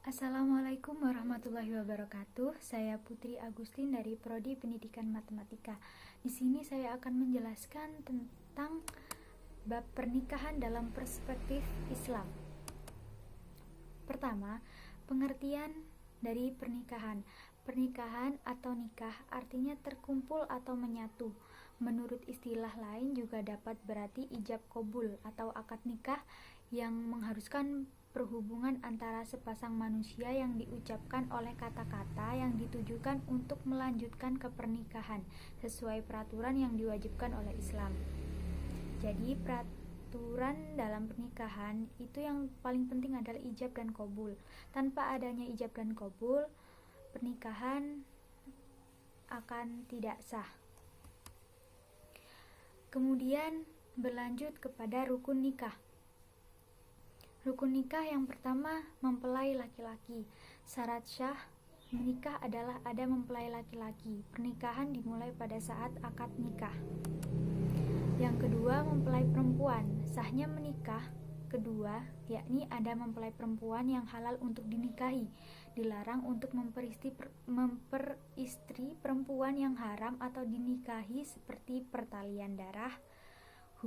Assalamualaikum warahmatullahi wabarakatuh. Saya Putri Agustin dari Prodi Pendidikan Matematika. Di sini saya akan menjelaskan tentang bab pernikahan dalam perspektif Islam. Pertama, pengertian dari pernikahan. Pernikahan atau nikah artinya terkumpul atau menyatu. Menurut istilah lain juga dapat berarti ijab kabul atau akad nikah yang mengharuskan perhubungan antara sepasang manusia yang diucapkan oleh kata-kata yang ditujukan untuk melanjutkan ke pernikahan sesuai peraturan yang diwajibkan oleh Islam. Jadi peraturan dalam pernikahan itu yang paling penting adalah ijab dan kabul. Tanpa adanya ijab dan kabul, pernikahan akan tidak sah. Kemudian berlanjut kepada rukun nikah. Rukun nikah yang pertama, mempelai laki-laki. Syarat syah menikah adalah ada mempelai laki-laki. Pernikahan dimulai pada saat akad nikah. Yang kedua, mempelai perempuan. Sahnya menikah kedua, yakni ada mempelai perempuan yang halal untuk dinikahi. Dilarang untuk memperistri perempuan yang haram atau dinikahi seperti pertalian darah,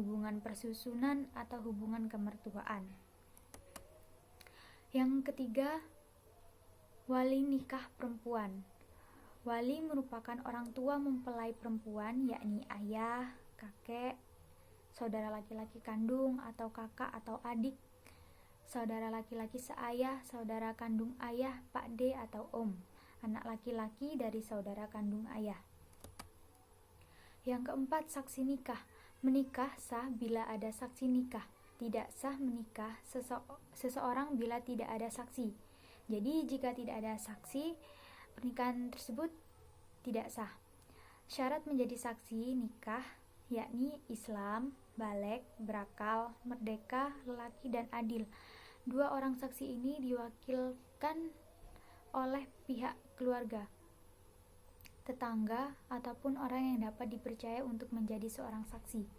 hubungan persusunan, atau hubungan kemertuaan. Yang ketiga, wali nikah perempuan. Wali merupakan orang tua mempelai perempuan, yakni ayah, kakek, saudara laki-laki kandung atau kakak atau adik, saudara laki-laki seayah, saudara kandung ayah, pakde atau om, anak laki-laki dari saudara kandung ayah. Yang keempat, saksi nikah. Menikah sah bila ada saksi nikah. Tidak sah menikah seseorang bila tidak ada saksi. Jadi jika tidak ada saksi, pernikahan tersebut tidak sah. Syarat menjadi saksi nikah yakni Islam, baligh, berakal, merdeka, lelaki, dan adil. Dua orang saksi ini diwakilkan oleh pihak keluarga, tetangga, ataupun orang yang dapat dipercaya untuk menjadi seorang saksi.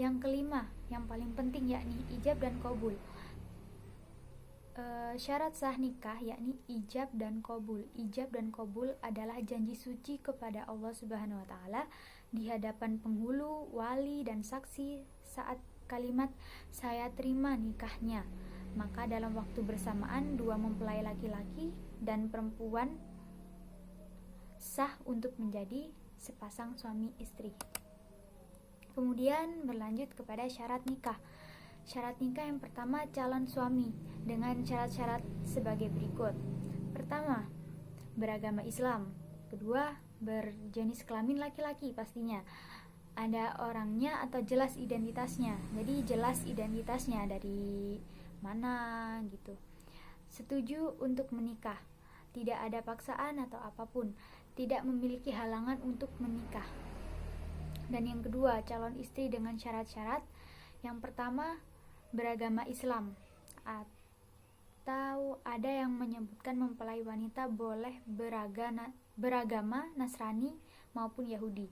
Yang kelima, yang paling penting yakni ijab dan kabul. Syarat sah nikah yakni ijab dan kabul. Ijab dan kabul adalah janji suci kepada Allah Subhanahu wa taala di hadapan penghulu, wali, dan saksi saat kalimat saya terima nikahnya. Maka dalam waktu bersamaan dua mempelai laki-laki dan perempuan sah untuk menjadi sepasang suami istri. Kemudian berlanjut kepada syarat nikah. Syarat nikah yang pertama, calon suami dengan syarat-syarat sebagai berikut. Pertama, beragama Islam. Kedua, berjenis kelamin laki-laki pastinya. Ada orangnya atau jelas identitasnya. Jadi jelas identitasnya dari mana gitu. Setuju untuk menikah. Tidak ada paksaan atau apapun. Tidak memiliki halangan untuk menikah. Dan yang kedua, calon istri dengan syarat-syarat. Yang pertama, beragama Islam, atau ada yang menyebutkan mempelai wanita boleh beragama Nasrani maupun Yahudi.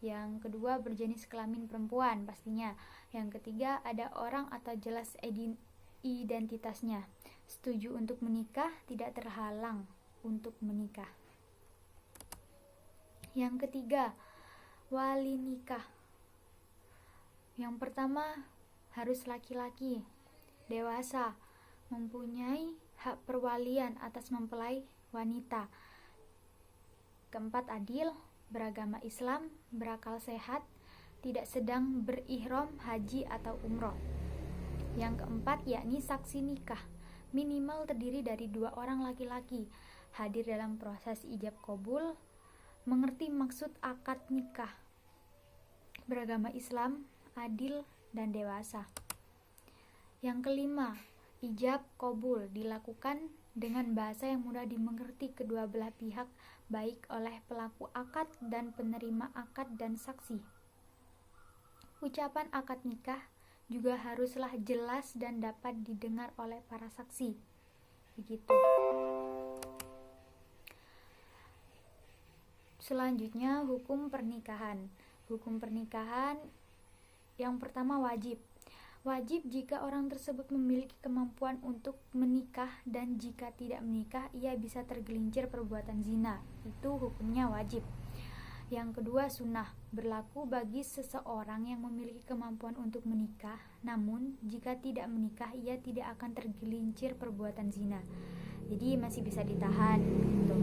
Yang kedua, berjenis kelamin perempuan pastinya. Yang ketiga, ada orang atau jelas identitasnya. Setuju untuk menikah, tidak terhalang untuk menikah. Yang ketiga, wali nikah. Yang pertama, harus laki-laki, dewasa, mempunyai hak perwalian atas mempelai wanita. Keempat, adil, beragama Islam, berakal sehat, tidak sedang berihram haji atau umroh. Yang keempat, yakni saksi nikah, minimal terdiri dari dua orang laki-laki, hadir dalam proses ijab kabul, mengerti maksud akad nikah, beragama Islam, adil, dan dewasa. Yang kelima, ijab kabul dilakukan dengan bahasa yang mudah dimengerti kedua belah pihak, baik oleh pelaku akad dan penerima akad dan saksi. Ucapan akad nikah juga haruslah jelas dan dapat didengar oleh para saksi. Begitu. Selanjutnya, hukum pernikahan. Hukum pernikahan yang pertama, wajib. Wajib jika orang tersebut memiliki kemampuan untuk menikah, dan jika tidak menikah ia bisa tergelincir perbuatan zina. Itu hukumnya wajib. Yang kedua, sunnah, berlaku bagi seseorang yang memiliki kemampuan untuk menikah, namun jika tidak menikah ia tidak akan tergelincir perbuatan zina, jadi masih bisa ditahan gitu.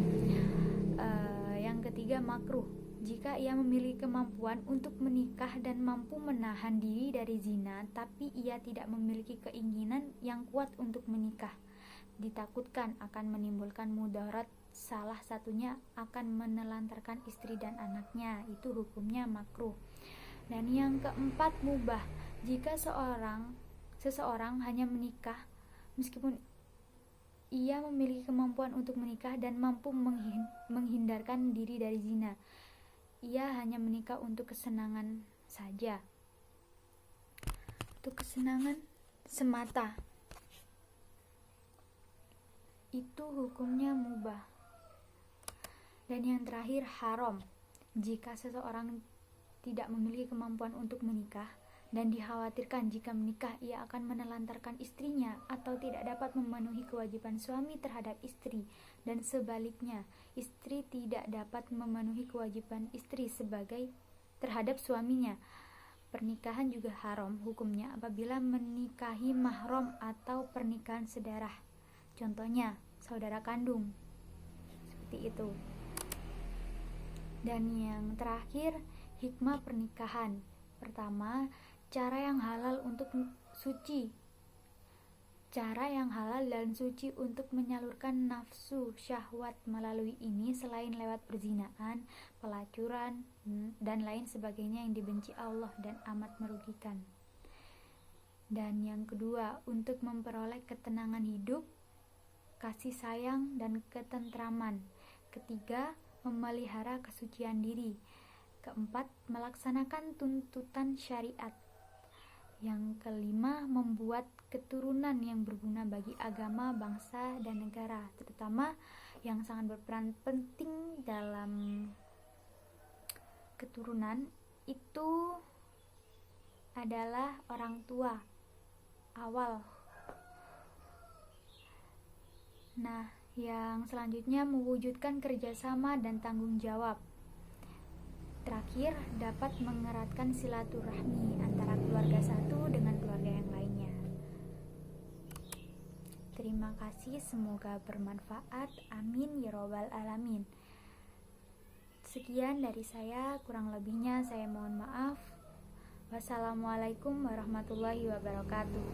Yang ketiga, makruh, jika ia memiliki kemampuan untuk menikah dan mampu menahan diri dari zina, tapi ia tidak memiliki keinginan yang kuat untuk menikah, ditakutkan akan menimbulkan mudarat, salah satunya akan menelantarkan istri dan anaknya, itu hukumnya makruh. Dan yang keempat, mubah, jika seseorang hanya menikah meskipun ia memiliki kemampuan untuk menikah dan mampu menghindarkan diri dari zina. Ia hanya menikah untuk kesenangan saja, untuk kesenangan semata, itu hukumnya mubah. Dan yang terakhir, haram, jika seseorang tidak memiliki kemampuan untuk menikah dan dikhawatirkan jika menikah ia akan menelantarkan istrinya atau tidak dapat memenuhi kewajiban suami terhadap istri, dan sebaliknya istri tidak dapat memenuhi kewajiban istri sebagai terhadap suaminya. Pernikahan juga haram hukumnya apabila menikahi mahram atau pernikahan sedarah, contohnya saudara kandung, seperti itu. Dan yang terakhir, hikmah pernikahan. Pertama, cara yang halal dan suci untuk menyalurkan nafsu syahwat melalui ini selain lewat perzinaan, pelacuran, dan lain sebagainya yang dibenci Allah dan amat merugikan. Dan yang kedua, untuk memperoleh ketenangan hidup, kasih sayang, dan ketentraman. Ketiga, memelihara kesucian diri. Keempat, melaksanakan tuntutan syariat. Yang kelima, membuat keturunan yang berguna bagi agama, bangsa, dan negara, terutama yang sangat berperan penting dalam keturunan itu adalah orang tua awal. Nah, yang selanjutnya mewujudkan kerjasama dan tanggung jawab. Terakhir, dapat mengeratkan silaturahmi antara keluarga satu dengan keluarga yang lainnya. Terima kasih, semoga bermanfaat. Amin ya robbal alamin. Sekian dari saya, kurang lebihnya saya mohon maaf. Wassalamualaikum warahmatullahi wabarakatuh.